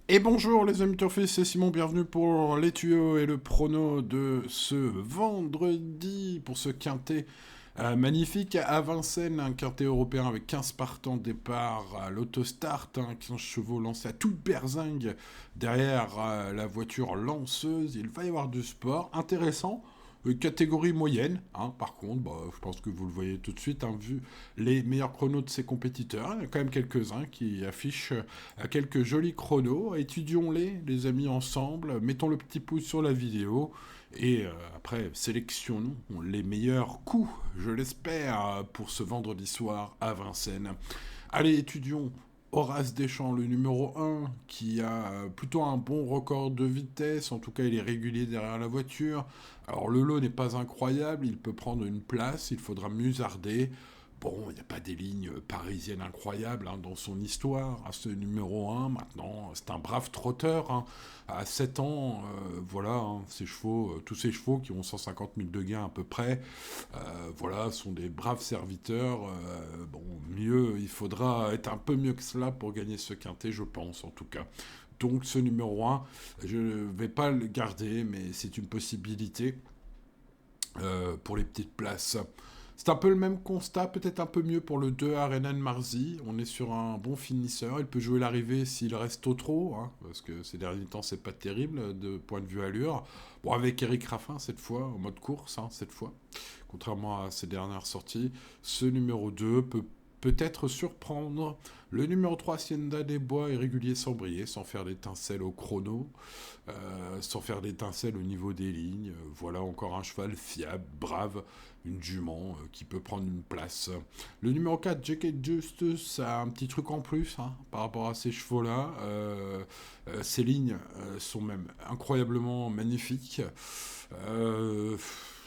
Et bonjour les amis turfistes, c'est Simon, bienvenue pour les tuyaux et le prono de ce vendredi pour ce quintet magnifique à Vincennes, un quintet européen avec 15 partants départ à l'autostart, 15 chevaux lancés à toute berzingue derrière la voiture lanceuse. Il va y avoir du sport intéressant. Catégorie moyenne, par contre, je pense que vous le voyez tout de suite, vu les meilleurs chronos de ses compétiteurs. Il y a quand même quelques-uns qui affichent quelques jolis chronos. Étudions-les, les amis, ensemble. Mettons le petit pouce sur la vidéo. Et après, sélectionnons les meilleurs coups, je l'espère, pour ce vendredi soir à Vincennes. Allez, étudions Horace Deschamps, le numéro un, qui a plutôt un bon record de vitesse. En tout cas, il est régulier derrière la voiture. Alors, le lot n'est pas incroyable. Il peut prendre une place. Il faudra musarder. Bon, il n'y a pas des lignes parisiennes incroyables dans son histoire, à ce numéro un. Maintenant, c'est un brave trotteur. À 7 ans, voilà, ces chevaux, tous ces chevaux qui ont 150 000 de gains à peu près, voilà, sont des braves serviteurs. Bon, mieux, il faudra être un peu mieux que cela pour gagner ce quintet, je pense, en tout cas. Donc, ce numéro un, je ne vais pas le garder, mais c'est une possibilité pour les petites places. C'est un peu le même constat, peut-être un peu mieux pour le 2 Renan Marzi. On est sur un bon finisseur. Il peut jouer l'arrivée s'il reste au trot, parce que ces derniers temps, c'est pas terrible de point de vue allure. Bon, avec Eric Raffin cette fois, en mode course, cette fois, contrairement à ses dernières sorties. Ce numéro 2 peut peut-être surprendre. Le numéro 3, Hacienda des Bois, est régulier sans briller, sans faire d'étincelles au chrono, sans faire d'étincelles au niveau des lignes. Voilà encore un cheval fiable, brave, une jument qui peut prendre une place. Le numéro 4, J.K. Justus, a un petit truc en plus par rapport à ces chevaux-là. Ces lignes sont même incroyablement magnifiques. Euh,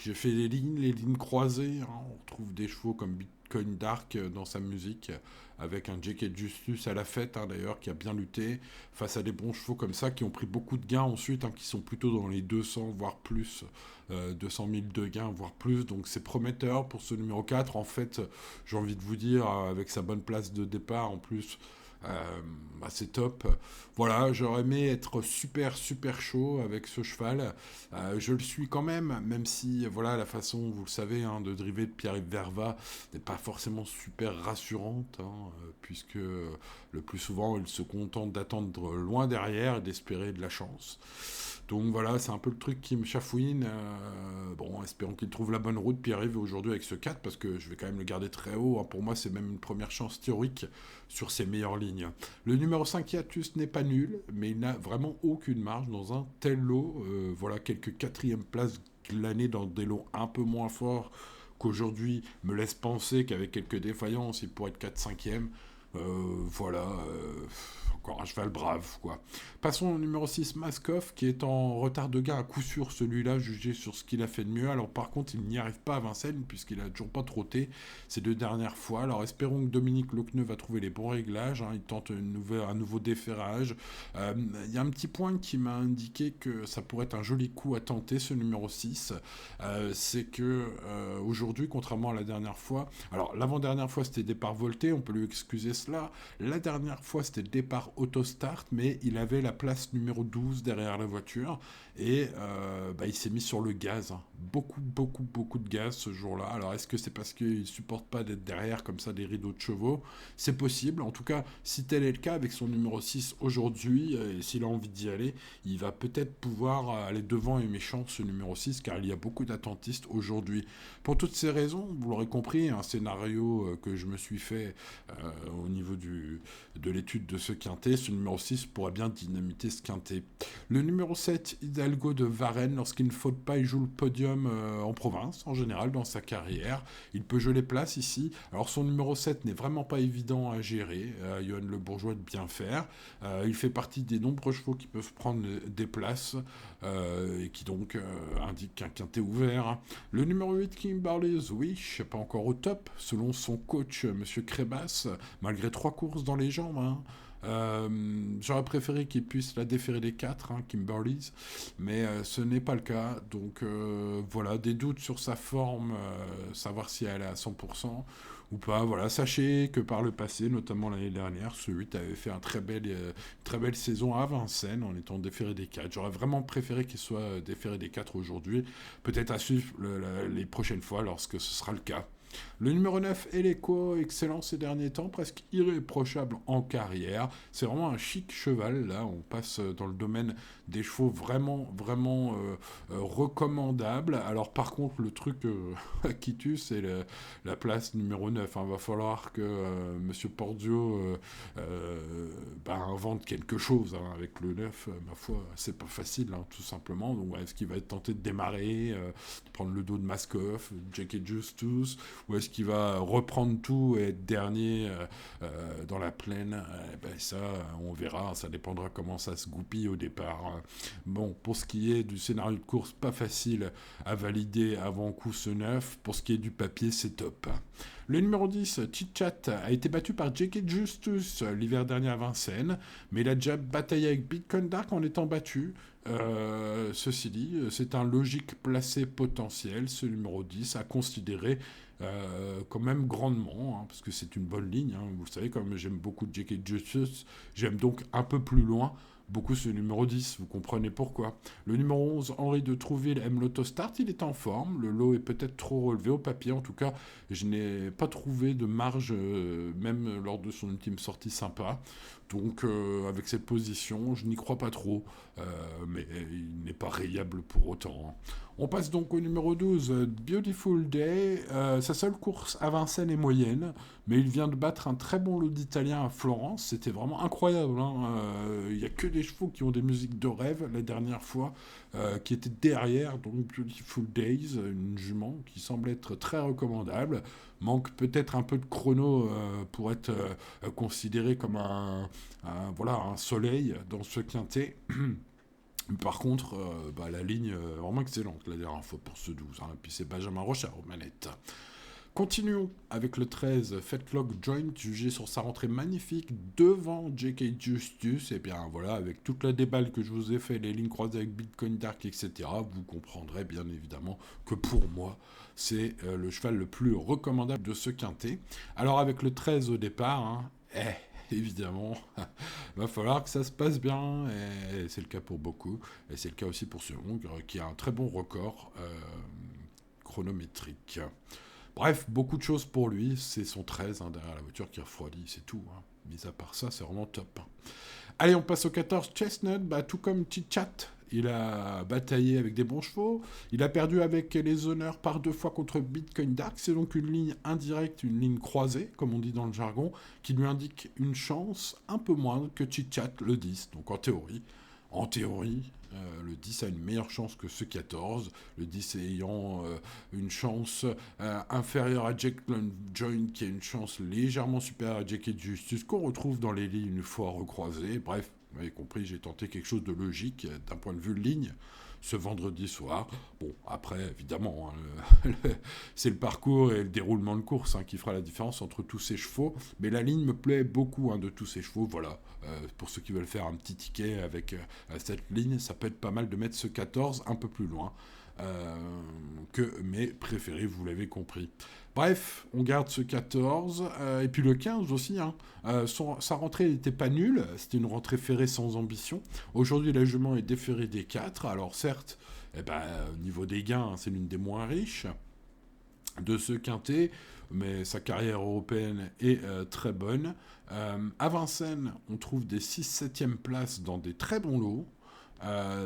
j'ai fait les lignes croisées. On retrouve des chevaux comme Bitcoin Dark dans sa musique, avec un J.K. Justus à la fête d'ailleurs, qui a bien lutté face à des bons chevaux comme ça, qui ont pris beaucoup de gains ensuite, qui sont plutôt dans les 200 voire plus, 200 000 de gains voire plus. Donc c'est prometteur pour ce numéro 4. En fait, j'ai envie de vous dire, avec sa bonne place de départ en plus, c'est top. Voilà, j'aurais aimé être super super chaud avec ce cheval. Je le suis quand même si voilà la façon, vous le savez, de driver de Pierre-Yves Verva n'est pas forcément super rassurante, puisque le plus souvent il se contente d'attendre loin derrière et d'espérer de la chance. Donc voilà, c'est un peu le truc qui me chafouine. Bon, espérons qu'il trouve la bonne route, Pierre-Yves, aujourd'hui avec ce 4, parce que je vais quand même le garder très haut. Pour moi, c'est même une première chance théorique sur ses meilleures lignes. Le numéro 5, Hiatus, n'est pas nul, mais il n'a vraiment aucune marge dans un tel lot. Voilà, quelques quatrièmes places glanées dans des lots un peu moins forts qu'aujourd'hui me laisse penser qu'avec quelques défaillances, il pourrait être 4-5e. Voilà, encore un cheval brave, quoi. Passons au numéro 6, Maskov, qui est en retard de gain à coup sûr, celui-là, jugé sur ce qu'il a fait de mieux. Alors par contre, il n'y arrive pas à Vincennes, puisqu'il a toujours pas trotté ces deux dernières fois. Alors espérons que Dominique Lochneux va trouver les bons réglages. Il tente un nouveau déferrage. Il y a un petit point qui m'a indiqué que ça pourrait être un joli coup à tenter, ce numéro 6. C'est que aujourd'hui, contrairement à la dernière fois, alors l'avant-dernière fois c'était départ volté, on peut lui excuser cela. La dernière fois c'était départ autostart, mais il avait la place numéro 12 derrière la voiture et il s'est mis sur le gaz. Beaucoup, beaucoup, beaucoup de gaz ce jour-là. Alors est-ce que c'est parce qu'il supporte pas d'être derrière comme ça des rideaux de chevaux? C'est possible. En tout cas, si tel est le cas avec son numéro 6 aujourd'hui, et s'il a envie d'y aller, il va peut-être pouvoir aller devant et méchant ce numéro 6, car il y a beaucoup d'attentistes aujourd'hui. Pour toutes ces raisons, vous l'aurez compris, un scénario que je me suis fait au niveau de l'étude de ce quintet, ce numéro 6 pourrait bien dynamiter ce quintet. Le numéro 7, Hidalgo de Varennes, lorsqu'il ne faut pas, il joue le podium en province, en général, dans sa carrière. Il peut jouer les places ici. Alors son numéro 7 n'est vraiment pas évident à gérer. Johan Le Bourgeois de bien faire. Il fait partie des nombreux chevaux qui peuvent prendre des places et qui donc indiquent qu'un quintet ouvert. Le numéro 8, King Barley's Wish, pas encore au top, selon son coach, Monsieur Crébas, malgré 3 courses dans les jambes. J'aurais préféré qu'il puisse la déférer des 4, hein, Kimberly's, mais ce n'est pas le cas. Donc voilà, des doutes sur sa forme, savoir si elle est à 100% ou pas. Voilà, sachez que par le passé, notamment l'année dernière, ce 8 avait fait très belle saison à Vincennes en étant déféré des 4. J'aurais vraiment préféré qu'il soit déféré des 4 aujourd'hui. Peut-être à suivre les prochaines fois lorsque ce sera le cas. Le numéro 9, Eleco, excellent ces derniers temps, presque irréprochable en carrière. C'est vraiment un chic cheval, là. On passe dans le domaine des chevaux vraiment recommandables. Alors, par contre, le truc qui tue, c'est la place numéro 9. Il va falloir que Monsieur Pordio invente quelque chose hein, avec le 9. Ma foi, c'est pas facile, hein, tout simplement. Donc, est-ce qu'il va être tenté de démarrer, de prendre le dos de Maskoff, Jackie Justus, ou est-ce qu'il va reprendre tout et être dernier dans la plaine ça, on verra, ça dépendra comment ça se goupille au départ. Bon, pour ce qui est du scénario de course, pas facile à valider avant coup ce 9. Pour ce qui est du papier, c'est top. Le numéro 10, Chit-Chat, a été battu par Jackie Justus l'hiver dernier à Vincennes, mais il a déjà bataillé avec Bitcoin Dark en étant battu. Ceci dit, c'est un logique placé potentiel, ce numéro 10, à considérer quand même grandement, hein, parce que c'est une bonne ligne. Hein. Vous savez, comme j'aime beaucoup Jackie Justus, j'aime donc un peu plus loin beaucoup ce numéro 10, vous comprenez pourquoi. Le numéro 11, Henri de Trouville, aime l'autostart, il est en forme, le lot est peut-être trop relevé au papier, en tout cas, je n'ai pas trouvé de marge, même lors de son ultime sortie sympa, donc avec cette position, je n'y crois pas trop, mais il n'est pas rayable pour autant. Hein. On passe donc au numéro 12, Beautiful Day. Sa seule course à Vincennes est moyenne, mais il vient de battre un très bon lot d'Italiens à Florence. C'était vraiment incroyable. Hein. Il n'y a que des chevaux qui ont des musiques de rêve la dernière fois, qui étaient derrière. Donc Beautiful Days, une jument qui semble être très recommandable. Manque peut-être un peu de chrono pour être considéré comme un soleil dans ce quintet. Par contre, la ligne vraiment excellente la dernière fois pour ce 12. Hein. Et puis c'est Benjamin Rochard aux manettes. Continuons avec le 13, Fetlock Joint, jugé sur sa rentrée magnifique devant J.K. Justus. Et bien voilà, avec toute la déballe que je vous ai fait, les lignes croisées avec Bitcoin Dark, etc., vous comprendrez bien évidemment que pour moi, c'est le cheval le plus recommandable de ce quintet. Alors avec le 13 au départ, hein, évidemment, va falloir que ça se passe bien, et c'est le cas pour beaucoup, et c'est le cas aussi pour ce Hongre, qui a un très bon record chronométrique. Bref, beaucoup de choses pour lui, c'est son 13 hein, derrière la voiture qui refroidit, c'est tout. Hein. Mis à part ça, c'est vraiment top. Allez, on passe au 14, Chestnut, tout comme Chit-Chat, il a bataillé avec des bons chevaux, il a perdu avec les honneurs par 2 fois contre Bitcoin Dark, c'est donc une ligne indirecte, une ligne croisée, comme on dit dans le jargon, qui lui indique une chance un peu moindre que Chit-Chat le 10, donc en théorie, le 10 a une meilleure chance que ce 14, le 10 ayant une chance inférieure à Jack Joint, qui a une chance légèrement supérieure à Jackie Justus, qu'on retrouve dans les lignes une fois recroisées. Bref, vous avez compris, j'ai tenté quelque chose de logique d'un point de vue ligne ce vendredi soir. Bon, après, évidemment, hein, c'est le parcours et le déroulement de course qui fera la différence entre tous ces chevaux. Mais la ligne me plaît beaucoup de tous ces chevaux. Voilà, pour ceux qui veulent faire un petit ticket avec cette ligne, ça peut être pas mal de mettre ce 14 un peu plus loin. Que mes préférés, vous l'avez compris. Bref, on garde ce 14, et puis le 15 aussi. Hein. Sa rentrée n'était pas nulle, c'était une rentrée ferrée sans ambition. Aujourd'hui, la jument est déférée des 4, alors certes, au niveau des gains, c'est l'une des moins riches de ce quintet, mais sa carrière européenne est très bonne. À Vincennes, on trouve des 6-7e places dans des très bons lots.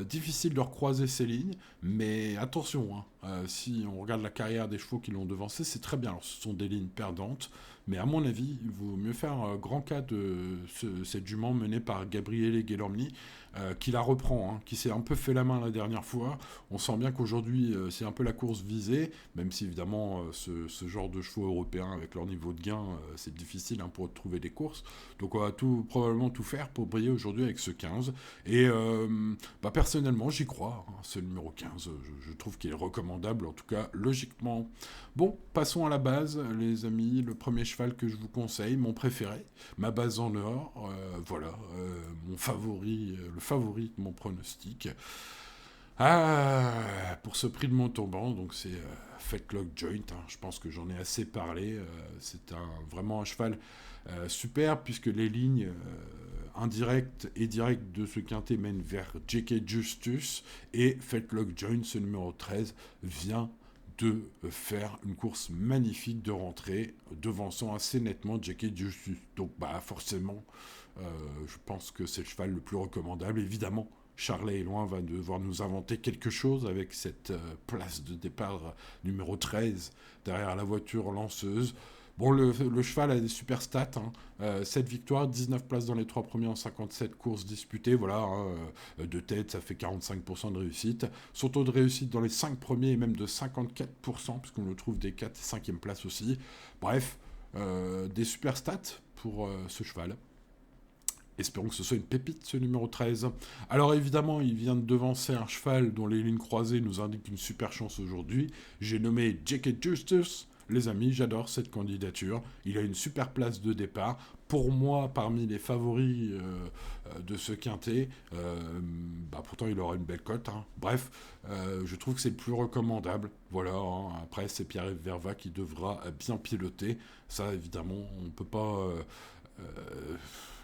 Difficile de recroiser ces lignes, mais attention, si on regarde la carrière des chevaux qui l'ont devancé, c'est très bien. Alors, ce sont des lignes perdantes, mais à mon avis, il vaut mieux faire un grand cas de cette jument menée par Gabriele Guillormi, qui la reprend, qui s'est un peu fait la main la dernière fois. On sent bien qu'aujourd'hui, c'est un peu la course visée, même si évidemment, ce genre de chevaux européens, avec leur niveau de gain, c'est difficile pour trouver des courses. Donc on va probablement tout faire pour briller aujourd'hui avec ce 15. Et personnellement, j'y crois. Ce numéro 15, je trouve qu'il est recommandable. recommandable, en tout cas logiquement. Bon, passons à la base, les amis. Le premier cheval que je vous conseille, mon préféré, ma base en or, mon favori, le favori de mon pronostic. Pour ce prix de mon tombant, donc c'est Fetlock Joint, hein. Je pense que j'en ai assez parlé. C'est vraiment un cheval super, puisque les lignes indirectes et directes de ce quintet mènent vers J.K. Justus, et Fetlock Joint, ce numéro 13, vient de faire une course magnifique de rentrée, devançant assez nettement J.K. Justus. Donc forcément, je pense que c'est le cheval le plus recommandable, évidemment. Charlet est loin, va devoir nous inventer quelque chose avec cette place de départ numéro 13 derrière la voiture lanceuse. Bon, le cheval a des super stats, hein. 7 victoires, 19 places dans les 3 premiers en 57 courses disputées. Voilà, hein, de tête, ça fait 45% de réussite. Son taux de réussite dans les 5 premiers est même de 54%, puisqu'on le trouve des 4 et 5e places aussi. Bref, des super stats pour ce cheval. Espérons que ce soit une pépite, ce numéro 13. Alors évidemment, il vient de devancer un cheval dont les lignes croisées nous indiquent une super chance aujourd'hui. J'ai nommé J.K. Justus. Les amis, j'adore cette candidature. Il a une super place de départ. Pour moi, parmi les favoris de ce quintet, pourtant il aura une belle cote, hein. Bref, je trouve que c'est le plus recommandable. Voilà, hein. Après, c'est Pierre-Yves Verva qui devra bien piloter. Ça, évidemment, on ne peut pas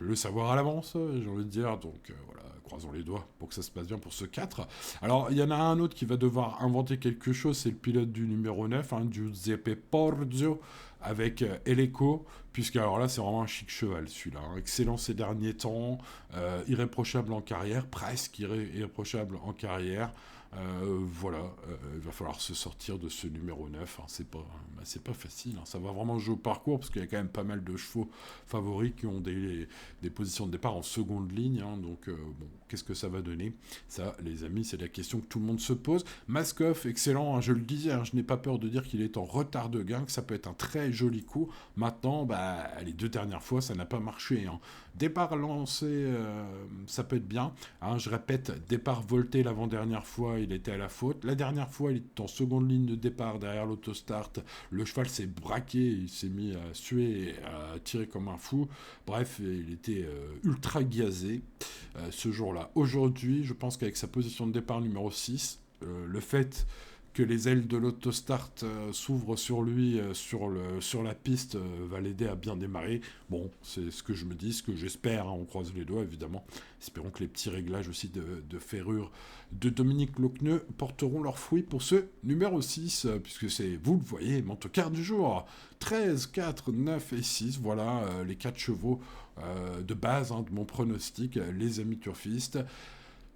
le savoir à l'avance, j'ai envie de dire. Donc voilà, croisons les doigts pour que ça se passe bien pour ce 4. Alors, il y en a un autre qui va devoir inventer quelque chose, c'est le pilote du numéro 9, hein, Giuseppe Porzio, avec Eleco, puisque alors là, c'est vraiment un chic cheval, celui-là, hein. Excellent ces derniers temps, irréprochable en carrière, presque irréprochable en carrière. Il va falloir se sortir de ce numéro 9, hein. C'est pas facile, hein. Ça va vraiment jouer au parcours, parce qu'il y a quand même pas mal de chevaux favoris qui ont des positions de départ en seconde ligne, hein. Donc qu'est-ce que ça va donner? Ça, les amis, c'est la question que tout le monde se pose. Maskoff, excellent, hein, je le disais, hein, je n'ai pas peur de dire qu'il est en retard de gain, que ça peut être un très joli coup. Maintenant, les 2 dernières fois, ça n'a pas marché, hein. Départ lancé, ça peut être bien, hein. Je répète, départ volté l'avant-dernière fois, il était à la faute. La dernière fois, il était en seconde ligne de départ derrière l'autostart. Le cheval s'est braqué, il s'est mis à suer et à tirer comme un fou. Bref, il était ultra gazé ce jour-là. Aujourd'hui, je pense qu'avec sa position de départ numéro 6, le fait que les ailes de l'autostart s'ouvrent sur lui, sur la piste, va l'aider à bien démarrer. Bon, c'est ce que je me dis, ce que j'espère, hein, on croise les doigts évidemment. Espérons que les petits réglages aussi de ferrure de Dominique Lochneux porteront leurs fruits pour ce numéro 6, puisque c'est, vous le voyez, mon tocard du jour. 13, 4, 9 et 6, voilà les 4 chevaux de base, hein, de mon pronostic, les amis turfistes.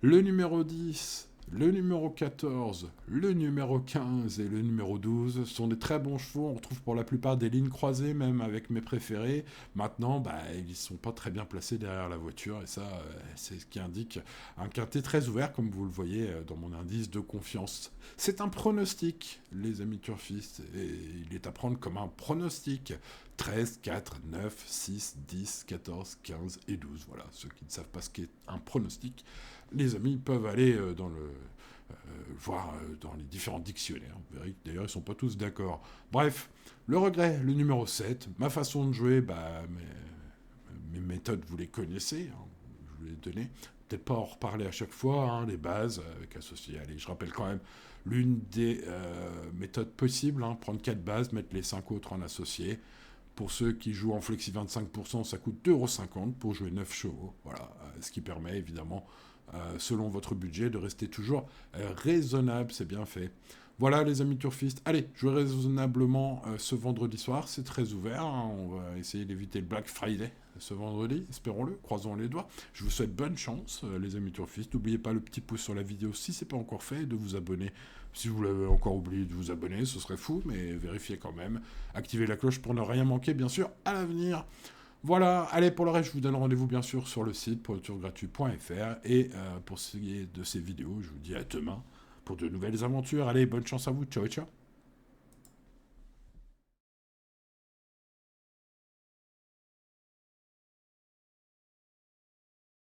Le numéro 10... Le numéro 14, le numéro 15 et le numéro 12 sont des très bons chevaux. On retrouve pour la plupart des lignes croisées, même avec mes préférés. Maintenant, ils ne sont pas très bien placés derrière la voiture. Et ça, c'est ce qui indique un quintet très ouvert, comme vous le voyez dans mon indice de confiance. C'est un pronostic, les amis turfistes. Et il est à prendre comme un pronostic. 13, 4, 9, 6, 10, 14, 15 et 12. Voilà, ceux qui ne savent pas ce qu'est un pronostic, les amis peuvent aller voir dans les différents dictionnaires. Vous verrez que d'ailleurs, ils ne sont pas tous d'accord. Bref, le regret, le numéro 7, ma façon de jouer, mes méthodes, vous les connaissez, hein, je vous les ai données. Peut-être pas en reparler à chaque fois, hein, les bases, avec associé. Allez, je rappelle quand même l'une des méthodes possibles, hein, prendre 4 bases, mettre les 5 autres en associé. Pour ceux qui jouent en flexi 25%, ça coûte 2,50 € pour jouer 9 chevaux. Voilà, ce qui permet évidemment, selon votre budget, de rester toujours raisonnable. C'est bien fait. Voilà les amis turfistes. Allez, jouez raisonnablement ce vendredi soir. C'est très ouvert, hein. On va essayer d'éviter le Black Friday ce vendredi, espérons-le, croisons les doigts. Je vous souhaite bonne chance, les amis turfistes. N'oubliez pas le petit pouce sur la vidéo si ce n'est pas encore fait, et de vous abonner. Si vous l'avez encore oublié de vous abonner, ce serait fou, mais vérifiez quand même. Activez la cloche pour ne rien manquer, bien sûr, à l'avenir. Voilà, allez, pour le reste, je vous donne rendez-vous, bien sûr, sur le site pourletourgratuit.fr. Et pour ce qui est de ces vidéos, je vous dis à demain pour de nouvelles aventures. Allez, bonne chance à vous, ciao et ciao.